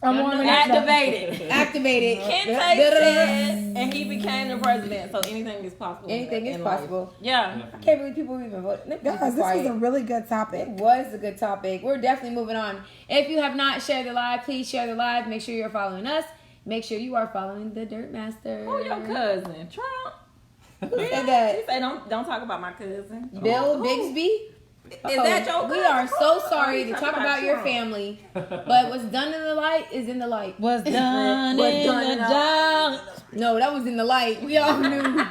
I'm warming up. Activated. Activated. Kente said, and he became the president, so anything is possible. Anything is in life. possible. Yeah. I can't believe people even vote. Guys, this was a really good topic. It was a good topic. We're definitely moving on. If you have not shared the live, please share the live. Make sure you're following us. Make sure you are following the Dirt Master. Who your cousin? Trump. Who said that? He said, don't talk about my cousin. Bill Who? Bixby? Is that your cousin? We are so sorry Oh, to you talk talking about your Trump. family, but what's done in the light is in the light. Was done Was in done the in the- dark. No, that was in the light. We all knew.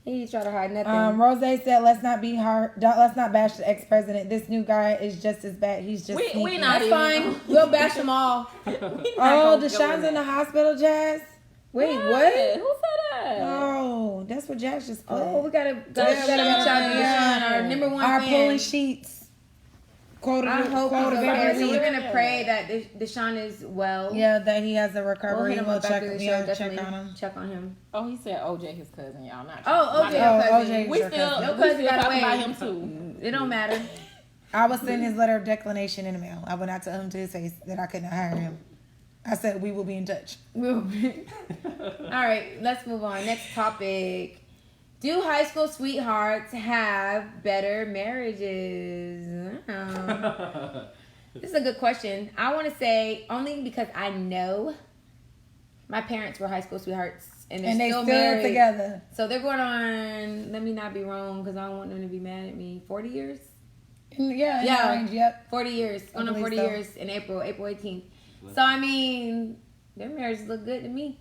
He tried to hide nothing. Rose said, "Let's not be hard. Let's not bash the ex-president. This new guy is just as bad. He's just We sneaky." not That's fine. We'll bash them all. Oh, Deshaun's in the hospital, Jazz. Wait, What? what? Who said that? Oh, that's what Jazz just put. Oh, we gotta reach out to Deshaun, our number one Our fan. pulling sheets. Quoted, I hope he's quoted okay. every So week. we're gonna pray that Deshaun is well. Yeah, that he has a We'll recovery. hit him We'll up check, after the show. check Definitely on him. check on him. Oh, he said OJ his cousin, y'all. Not Oh, Trump. OJ, My your bad. cousin. OJ. We Your still, cousin. Your we cousin still got talking away. about him too. It don't matter. I would send his letter of declination in the mail. I would not tell him to his face that I couldn't hire him. I said we will be in touch. We'll be- All right, let's move on. Next topic. Do high school sweethearts have better marriages? This is a good question. I want to say only because I know my parents were high school sweethearts and they're still married together. So they're going on, let me not be wrong because I don't want them to be mad at me, 40 years? Yeah, Yeah. range, yep. 40 years. I Going on believe 40 so. years in April 18th. So, I mean, their marriages look good to me.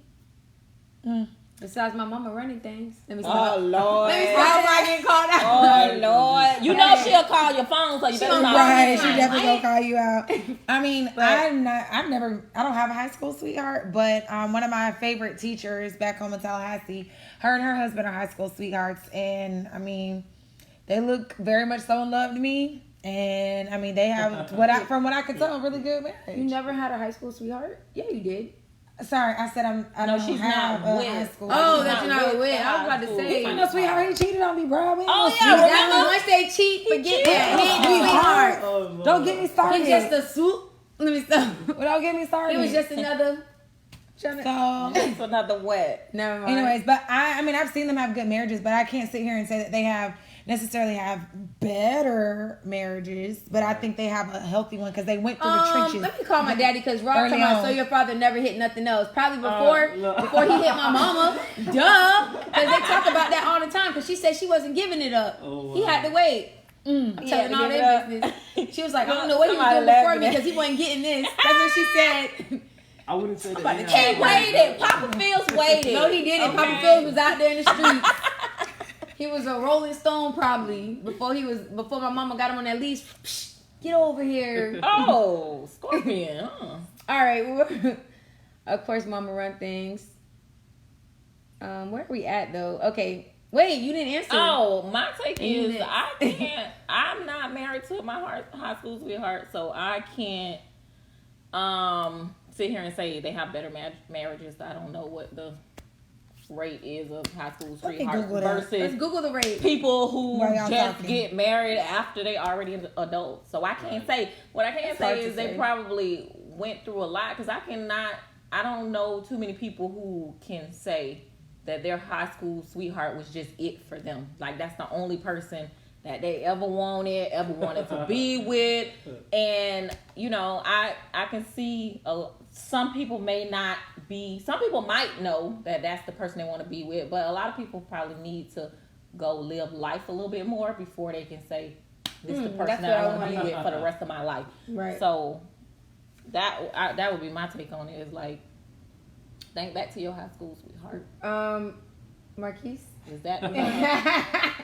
Mm. Besides my mama running things. Let me Oh stop. Lord. Let me stop before I get called out. Oh Lord. You know she'll call your phone, so you better gonna not. Right, she Right. definitely gonna call you out. I mean, But- I don't have a high school sweetheart, but one of my favorite teachers back home in Tallahassee, her and her husband are high school sweethearts, and I mean, they look very much so in love to me, and I mean, they have from what I could tell, really good marriage. You never had a high school sweetheart? Yeah, you did. Sorry, I said I No, don't she's have not a with- high school. Oh, She's that not you're not with with. the I was about to high say. school. I know, sweetheart, he cheated on me, bro. We ain't Oh, no yeah, sweetheart. Exactly. Once they cheat, forget that. He ain't a Sweetheart. sweetheart. Don't get me started. He's just a swoop. Let me stop. Well, don't get me started. He was just another. so. It's another wet. Never mind. Anyways, but I mean, I've seen them have good marriages, but I can't sit here and say that they necessarily have better marriages, but I think they have a healthy one because they went through the trenches. Let me call my daddy because Rob Early talking about on. so your father never hit nothing else. Probably no. before he hit my mama. Duh. Because they talk about that all the time because she said she wasn't giving it up. Oh, He wow. had to wait. I'm He had telling to all give their it up. business. She was like, I don't know what he was Somebody doing before laughing me at- because he wasn't getting this. That's what she said. I wouldn't say that. about they to have He Hey, waited. Papa Fields waited. No, he didn't. Papa Okay. Phillips was out there in the streets. He was a Rolling Stone probably before my mama got him on that leash. Psh, get over here. Oh, Scorpion. Huh. All right. Of course, mama run things. Where are we at though? Okay. Wait, you didn't answer. Oh, my take is Amen. I can't. I'm not married to my high school sweetheart, so I can't sit here and say they have better marriages. I don't know what the rate is of high school Okay, sweethearts Google that. Let's versus Google the rate. people who While y'all just talking. get married after they already adults. So I can't say. What I can It's hard say to is they say. probably went through a lot because I don't know too many people who can say that their high school sweetheart was just it for them. Like that's the only person that they ever wanted to be with. And you know, I can see some people might know that that's the person they want to be with, but a lot of people probably need to go live life a little bit more before they can say this is the person that's that I what I want to be wanna- with for the rest of my life. Right. So that would be my take on it. Is like, think back to your high school sweetheart. Marquise. Is that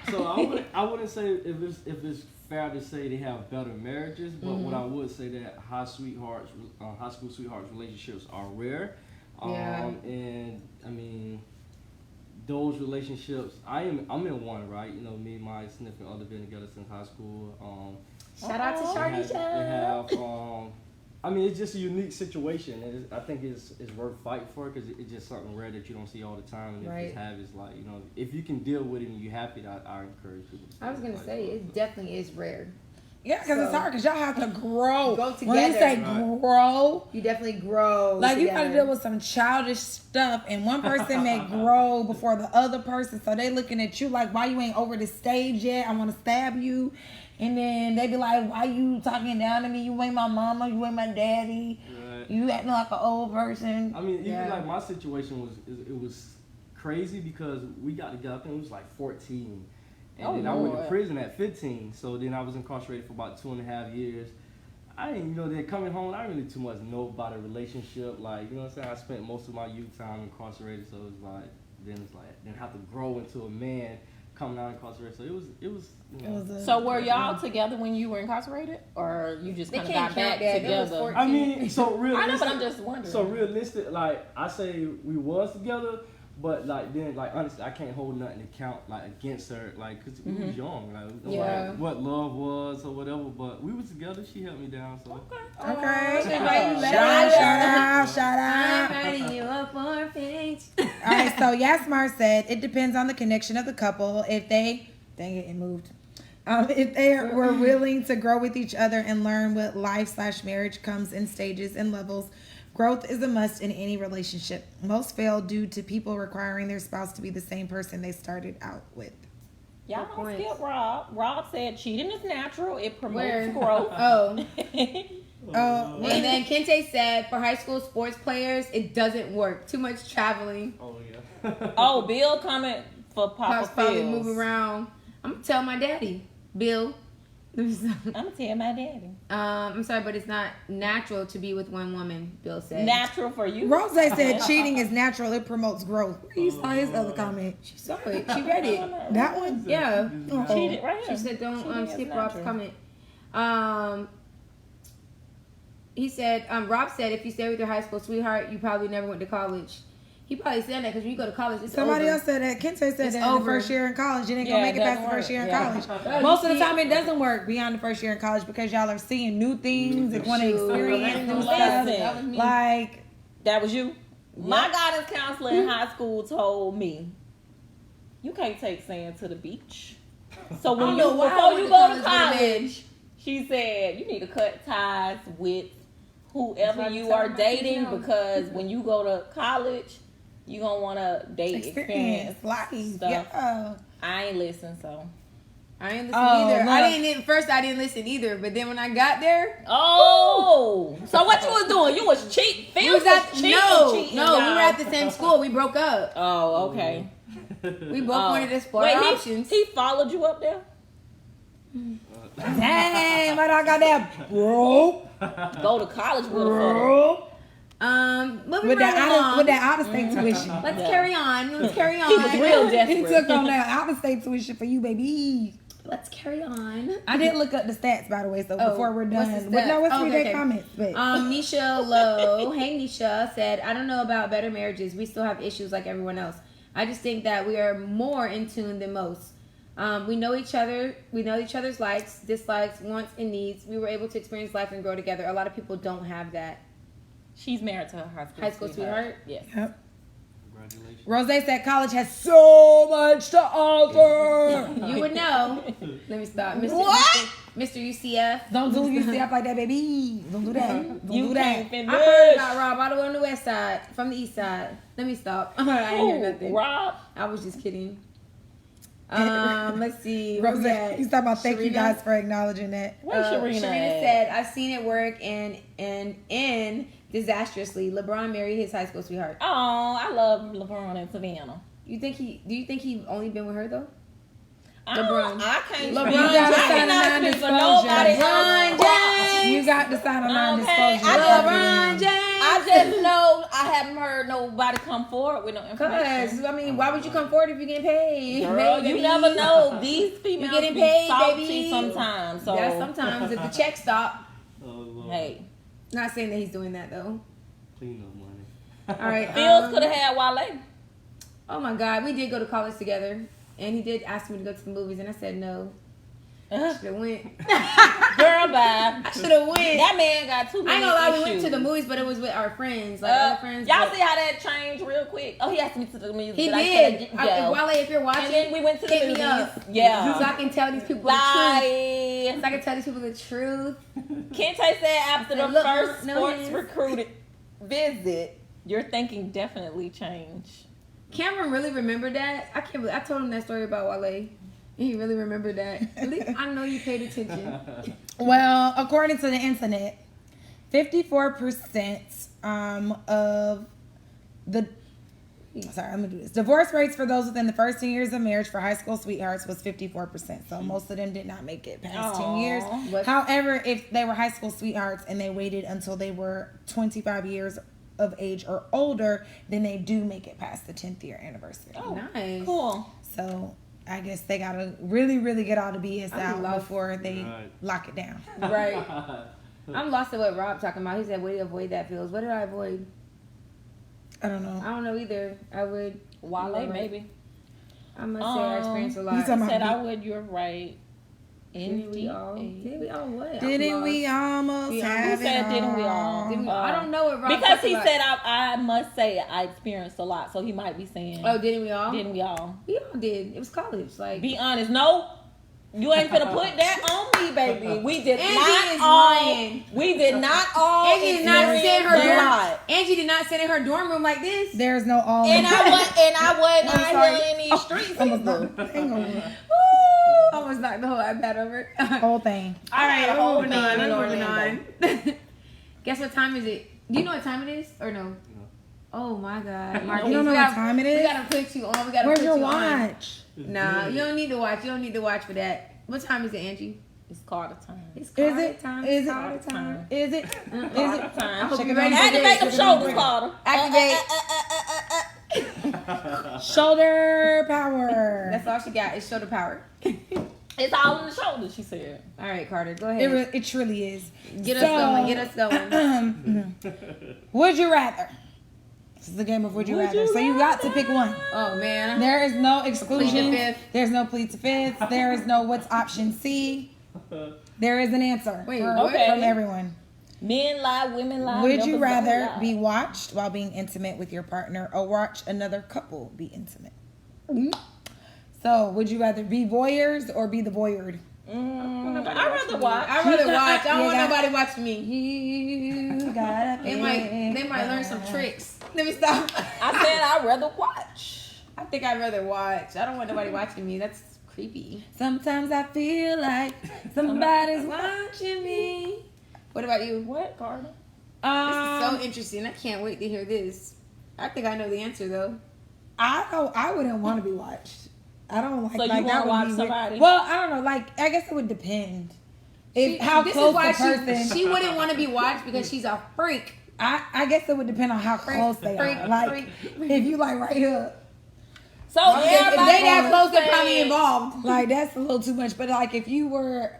So I wouldn't say if it's fair to say they have better marriages, but what I would say that high school sweethearts relationships are rare. Yeah. And I mean, those relationships, I'm in one, right? You know, me and my significant other been together since high school. Shout out to They Shardy have, I mean, it's just a unique situation. I think it's worth fighting for because it's just something rare that you don't see all the time. And if Right. you have, it's like, you know, if you can deal with it and you're happy, I encourage people to I was gonna fight say for it definitely is rare. Yeah, because it's So- hard because y'all have to grow. Go When they together. say Right. grow, You definitely grow. like you got to together. deal with some childish stuff, and one person may grow before the other person, so they looking at you like, why you ain't over the stage yet? I want to stab you. And then they be like, why you talking down to me? You ain't my mama, you ain't my daddy. Right. You acting like an old person. I mean, even Yeah. like my situation was crazy because we got together. I think it was like 14, and Oh, then I went to Lord. prison at 15. So then I was incarcerated for about 2.5 years. I didn't, then coming home, I didn't really too much know about a relationship. Like, you know what I'm saying? I spent most of my youth time incarcerated, so then have to grow into a man coming out incarcerated. So it was. You know, It was a- So were y'all together when you were incarcerated, or you just They kind of can't got back count that. That was together? 14. I mean, so realistic. I know, but I'm just wondering. So realistic, like I say, we was together, but like then, like honestly, I can't hold nothing to count like against her, like because we was young, like we don't know Yeah. what love was or whatever. But we was together. She helped me down, so Okay. Should invite you Shout back. out, shout out. I'm writing you up for a page. All right, so Yasmar said it depends on the connection of the couple. If they, dang it moved. If they were willing to grow with each other and learn what life/marriage comes in stages and levels, growth is a must in any relationship. Most fail due to people requiring their spouse to be the same person they started out with. Y'all Good don't points. skip Rob. Rob said cheating is natural. It promotes Where? growth. Oh. Oh, And then Kente said for high school sports players, it doesn't work. Too much traveling. oh yeah. Oh, Bill coming for Papa Pops probably Phil's. move around. I'm gonna tell my daddy, Bill. I'm gonna tell my daddy. I'm sorry, but it's not natural to be with one woman, Bill said. Natural for you. Rose said cheating is natural. It promotes growth. Where you saw his other comment? She saw it. She read it. That one? Yeah. Oh. Cheated right here. She said don't Cheating is skip Rob's natural. comment. He said, Rob said if you stay with your high school sweetheart, you probably never went to college. He probably said that because when you go to college, it's Somebody over. else said that. Kente said It's that in the over. first year in college. You didn't Yeah, gonna make it it past doesn't the first work. year in Yeah. college. Oh, Most of you the see- time, it doesn't work beyond the first year in college because y'all are seeing new things and want to Shoot. experience new Listen. stuff. That was me. Like, That was you. My guidance counselor in high school told me, you can't take sand to the beach. So when I don't you know why I before went you to go to college with a man. college, she said you need to cut ties with whoever That's you what are I'm telling my kids dating now. because when you go to college, you gonna want to date experience experience life. stuff. Yeah. I ain't listen, so. I didn't listen Oh, either. look. I didn't first. I didn't listen either. But then when I got there, Oh, so what you was doing? You was cheating. we Phil was at cheating. no, cheating, no. We y'all. were at the same school. We broke up. Oh, okay. We both Oh. wanted to explore Wait, options. He followed you up there? Dang, my dog got that bro. Go to college with a photo. Bro. Moving With right along. that out of state tuition. Let's carry on. Let's carry on. He was real He desperate. took on that out of state tuition for you, baby. Let's carry on. I didn't look up the stats, by the way, so Oh, before we're what's done. the But no, stats? let's Oh, read okay, their okay. comments. But Nisha Lowe, hey Nisha, said, I don't know about better marriages. We still have issues like everyone else. I just think that we are more in tune than most. We know each other. We know each other's likes, dislikes, wants, and needs. We were able to experience life and grow together. A lot of people don't have that. She's married to her high school High school sweetheart? Yes. yep. Congratulations. Rose said college has so much to offer. You would know. Let me stop. Mr. What? Mr. UCF. Don't do UCF like that, baby. Don't do that. Don't You do can't that. I finish. heard about Rob all the way on the west side, from the east side. Let me stop. I didn't hear nothing. Rob. I was just kidding. Let's see. Rose, Yeah. he's talking about thank you Sharina? guys for acknowledging that. Where's Sharina? Sharina at? said, "I've seen it work and end disastrously. LeBron married his high school sweetheart. Oh, I love LeBron and Savannah. Do you think he only been with her though? I can't. LeBron speak. James. I cannot speak for nobody. LeBron else. James. You got to sign a non-disclosure. I LeBron James. I just know I haven't heard nobody come forward with no information. Cause I mean, why would you come forward if you're getting paid? Girl, you baby? never know. These females getting be paid, salty baby. sometimes. So Yeah, sometimes if the check stop. Oh, Lord. hey, Not saying that he's doing that though. Clean up money. All right. Fields could have had Wale. Oh my God, we did go to college together, and he did ask me to go to the movies, and I said no. I should have went. Girl, bye. I should have went. That man got too I many ain't gonna lie, we issues. went to the movies, but it was with our friends, like other friends. Y'all but see how that changed real quick? Oh, he asked me to the movies. He but I did. said, yeah. Wale, if you're watching, And then we went to the hit me movies. up. Yeah. So I can tell these people the truth. Lie. So I can tell these people the truth. Kente said after the Look, first no sports hands. recruited visit, your thinking definitely changed. Cameron really remembered that. I can't believe I told him that story about Wale. And he really remembered that. At least I know you paid attention. Well, according to the internet, 54% of the I'm gonna do this. Divorce rates for those within the first 10 years of marriage for high school sweethearts was 54%. So most of them did not make it past 10 years. What? However, if they were high school sweethearts and they waited until they were 25 years of age or older, then they do make it past the 10th year anniversary. Oh, Nice. cool. So I guess they gotta really, really get all the BS I out love- before they Right. lock it down. Right. I'm lost at what Rob talking about. He said, "Way to avoid that feels." What did I avoid? I don't know. I don't know either. I would. Wale, Right. maybe. I must say I experienced a lot. you talking Said about I would. You're right. Didn't we all? NDA. Did we all what? I'm Didn't we lost. almost We have Who it said didn't we all? all? Didn't we- I don't know what Rob Because talked he about. said I must say I experienced a lot, so he might be saying Oh, didn't we all? didn't we all? We all did. It was college. Like Be honest, no. You ain't gonna put that on me, baby. We did Angie not is all. lying. We did not all. Angie did not sit in her experience a dorm. lot. Angie did not sit in her dorm room like this. There's no all. And I wasn't I'm out sorry. here in these streets Almost either. done. Hang on. Woo! Almost knocked the whole iPad over. Whole thing. All right, a whole moving on. thing in I'm moving Orlando. on. Guess what time is it? Do you know what time it is or no? Oh my God, Marquise, You don't know we what gotta- time it We is? gotta put you on. We gotta Where's put your you on. watch? Nah, you don't need to watch. You don't need to watch for that. What time is it, Angie? It's Carter time. It's Is Carter it? time. Is it? Carter time. Is it? Is Carter it? time. I hope Check you're it ready out. for Activate them this. shoulders, Carter. Activate. Shoulder power. That's all she got. It's shoulder power. It's all in the shoulders, she said. All right, Carter, go ahead. It truly is. Get us So- going. Get us going. Would you rather? This is the game of would you rather. So you got to pick one. Oh man. There is no Plead exclusion. the fifth. There's no plead to fifth. There is no what's option C. There is an answer Wait, for- what? from everyone. Men lie, women lie. Would you numbers don't rather lie. be watched while being intimate with your partner or watch another couple be intimate? So, would you rather be voyeurs or be the voyeured? I'd rather watch. I'd rather watch. I don't You want got- nobody watching me. You gotta They might learn some tricks. Let me stop. I said I'd rather watch. I think I'd rather watch. I don't want nobody watching me. That's creepy. Sometimes I feel like somebody's watching me. What about you? What, Carter? This is so interesting. I can't wait to hear this. I think I know the answer though. I wouldn't want to be watched. I don't like. So you like, that wanna would watch be weird. somebody? Well, I don't know. Like, I guess it would depend. If how This close is why the person. she wouldn't want to be watched because she's a freak. I guess it would depend on how close they freak, are. Like, freak. if you like right here, So If they everybody that close, they're saying- probably involved. like that's a little too much. But like, if you were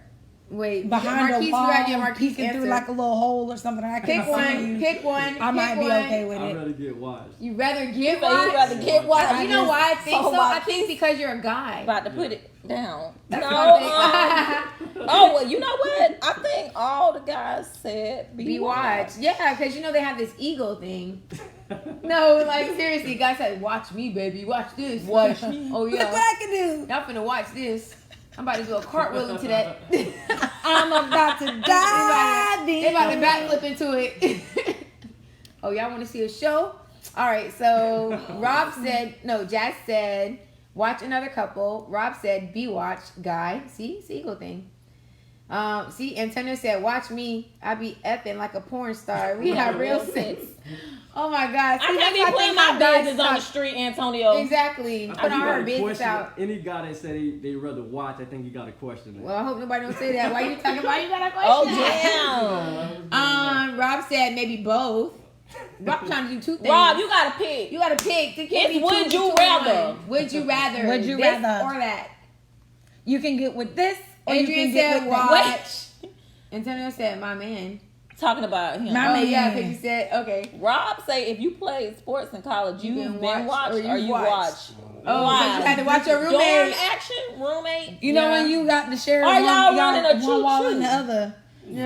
Wait, behind Marquise, a wall, you gotta get Marquise peeking through answer. like a little hole or something, I Pick can see one. you. Pick one. I might pick be one. okay with I'd it. rather get watched. You rather get So you rather watched? get watched? You know why I think So so? I watch- think because you're a guy. About to put it down. That's no. what I think. Oh well, you know what? I think all the guys said Be watched. Yeah, because you know they have this ego thing. No, like seriously, guys said, watch me, baby. Watch this. Watch me. Oh Look what yeah. I can do. Y'all finna watch this. I'm about to do a cartwheel into that. I'm about to dive They about to backflip into it. Oh, y'all want to see a show? All right. So Jazz said, watch Another Couple. Rob said, be watched, guy. See, it's the eagle thing. Antonio said, watch me. I be effing like a porn star. We have real sex. Oh my God. See, I can't be that's why I putting think my guys business on the suck. street, Antonio. Exactly. I Put think on you her gotta business question out. any guy that said they rather watch. I think you got to question it. Well, I hope nobody don't say that. Why you talking about you got a Oh question? damn. Rob said maybe both. Rob trying to do two things. Rob, you gotta pick. You gotta pick. It can't It's be would two you to rather. one. Would you rather? Would you this rather? or that? You can get with this, or you Adrian can get said with that. watch. Antonio said my man. Talking about him. My Oh man. yeah, because you said okay. Rob say if you played sports in college, you've been been watched watched or or you you watched. watched. Oh, Wow. because you had to watch your Dorm roommate. action, roommate. You know Yeah. when you got to share Are y'all running a one wall choo-choo? and the other. Yeah.